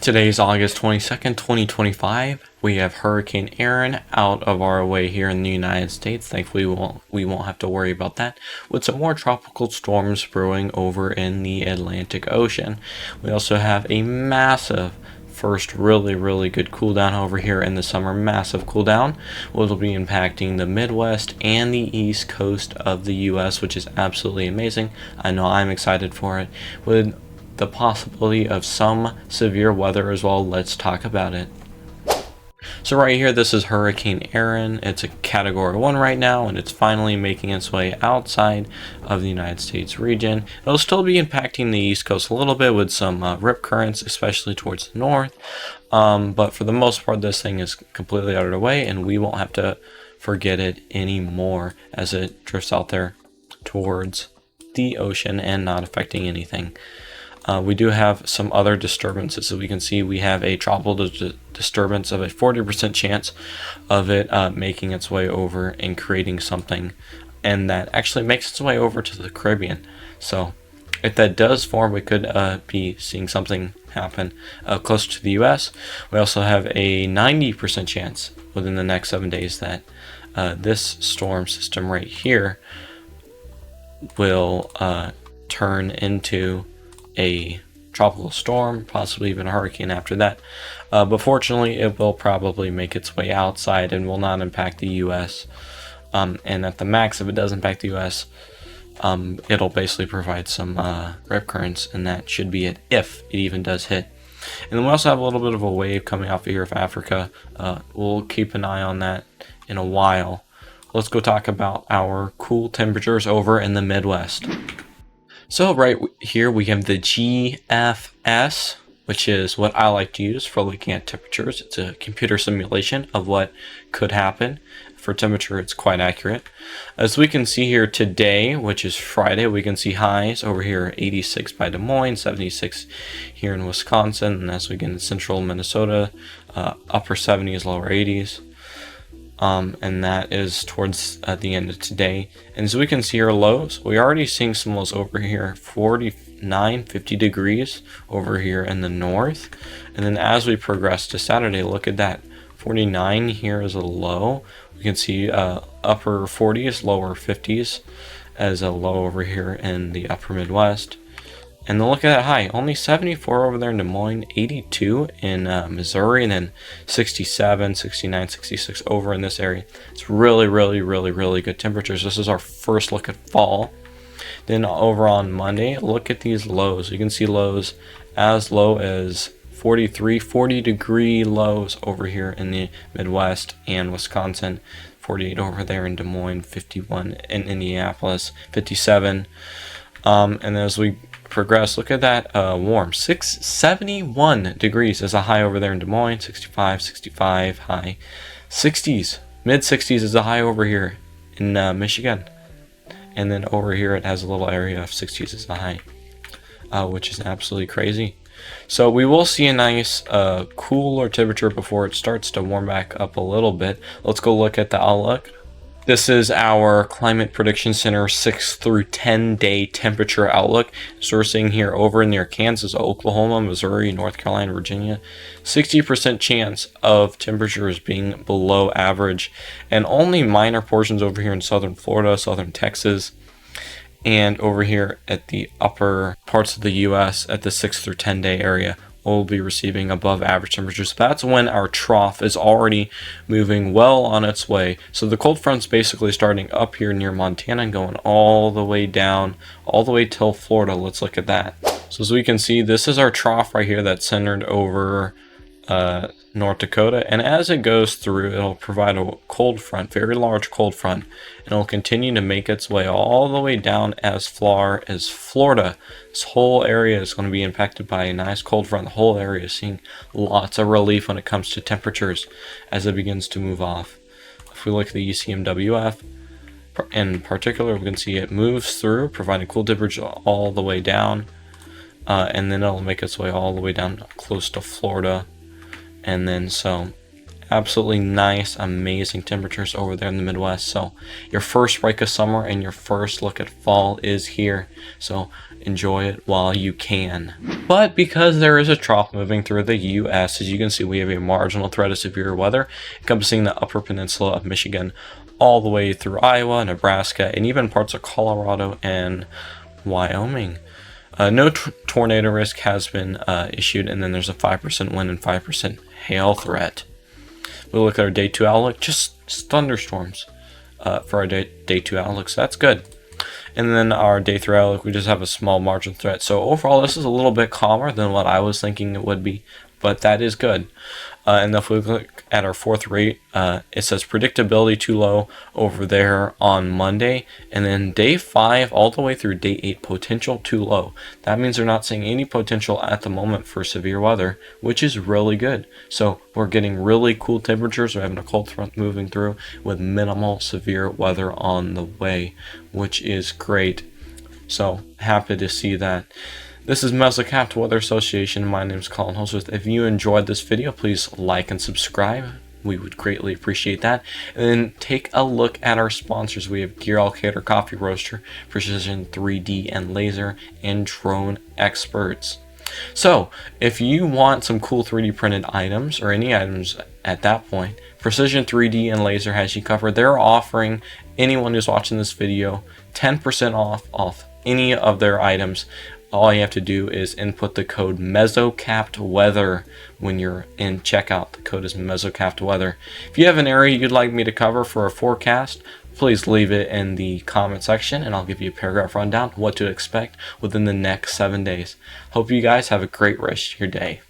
Today is August 22nd, 2025. We have Hurricane Aaron out of our way here in the United States. Thankfully, we won't have to worry about that. With some more tropical storms brewing over in the Atlantic Ocean. We also have a massive first really good cool down over here in the summer. Massive cool down, which will be impacting the Midwest and the East Coast of the U.S., which is absolutely amazing. I know I'm excited for it. With the possibility of some severe weather as well, let's talk about it. So right here, this is Hurricane Aaron. It's a Category 1 right now, and it's finally making its way outside of the United States region. It'll still be impacting the East Coast a little bit with some rip currents, especially towards the north. But for the most part, this thing is completely out of the way, and we won't have to forget it anymore as it drifts out there towards the ocean and not affecting anything. We do have some other disturbances. So we can see we have a tropical disturbance of a 40% chance of it making its way over and creating something, and that actually makes its way over to the Caribbean. So if that does form, we could be seeing something happen close to the US. We also have a 90% chance within the next 7 days that this storm system right here will turn into a tropical storm, possibly even a hurricane after that. But fortunately, it will probably make its way outside and will not impact the U.S. And at the max, if it does impact the U.S., it'll basically provide some rip currents, and that should be it if it even does hit. And then we also have a little bit of a wave coming off of here of Africa. We'll keep an eye on that in a while. Let's go talk about our cool temperatures over in the Midwest. So right here we have the GFS, which is what I like to use for looking at temperatures. It's a computer simulation of what could happen. For temperature, it's quite accurate. As we can see here today, which is Friday, we can see highs over here, 86 by Des Moines, 76 here in Wisconsin, and as we get into central Minnesota, upper 70s, lower 80s. And that is towards the end of today. And as we can see our lows, we're already seeing some lows over here, 49, 50 degrees over here in the north. And then as we progress to Saturday, look at that, 49 here is a low. We can see upper 40s, lower 50s as a low over here in the upper Midwest. And then look at that high, only 74 over there in Des Moines, 82 in Missouri, and then 67, 69, 66 over in this area. It's really good temperatures. This is our first look at fall. Then over on Monday, look at these lows. You can see lows as low as 43, 40 degree lows over here in the Midwest and Wisconsin. 48 over there in Des Moines, 51 in Indianapolis, 57. And then as we progress, look at that warm 71 degrees is a high over there in Des Moines, 65 high, 60s, mid 60s is a high over here in Michigan, and then over here it has a little area of 60s as a high, which is absolutely crazy. So we will see a nice cooler temperature before it starts to warm back up a little bit. Let's go look at the outlook. This is our Climate Prediction Center 6 through 10 day temperature outlook. So we're seeing here over near Kansas, Oklahoma, Missouri, North Carolina, Virginia, 60% chance of temperatures being below average, and only minor portions over here in southern Florida, southern Texas, and over here at the upper parts of the U.S. at the 6 through 10 day area. We'll be receiving above average temperatures. That's when our trough is already moving well on its way. So the cold front's basically starting up here near Montana and going all the way down, all the way till Florida. Let's look at that. So as we can see, this is our trough right here that's centered over North Dakota, and as it goes through, it'll provide a cold front, very large cold front, and it'll continue to make its way all the way down as far as Florida. This whole area is going to be impacted by a nice cold front. The whole area is seeing lots of relief when it comes to temperatures as it begins to move off. If we look at the ECMWF in particular, we can see it moves through, providing cool temperature all the way down, and then it'll make its way all the way down close to Florida. And then so Absolutely nice, amazing temperatures over there in the Midwest. So your first break of summer and your first look at fall is here. So enjoy it while you can. But because there is a trough moving through the U.S., as you can see, we have a marginal threat of severe weather encompassing the upper peninsula of Michigan all the way through Iowa, Nebraska, and even parts of Colorado and Wyoming. No tornado risk has been issued, and then there's a 5% wind and 5% hail threat. We look at our day 2 outlook, just thunderstorms for our day 2 outlook, so that's good. And then our day 3 outlook, we just have a small margin threat. So overall, this is a little bit calmer than what I was thinking it would be, but that is good. And if we look at our 4th rate, it says predictability too low over there on Monday. And then day 5 all the way through day 8, potential too low. That means they're not seeing any potential at the moment for severe weather, which is really good. So we're getting really cool temperatures. We're having a cold front moving through with minimal severe weather on the way, which is great. So happy to see that. This is Mesocapped Weather Association. My name is Colin Holsworth. If you enjoyed this video, please like and subscribe. We would greatly appreciate that. And then take a look at our sponsors. We have Elkader Coffee Roaster, Precision 3D and Laser, and DroneXperts. So, if you want some cool 3D printed items, or any items at that point, Precision 3D and Laser has you covered. They're offering anyone who's watching this video 10% off any of their items. All you have to do is input the code MESOCAPPEDWEATHER when you're in checkout. The code is MESOCAPPEDWEATHER. If you have an area you'd like me to cover for a forecast, please leave it in the comment section and I'll give you a paragraph rundown what to expect within the next 7 days. Hope you guys have a great rest of your day.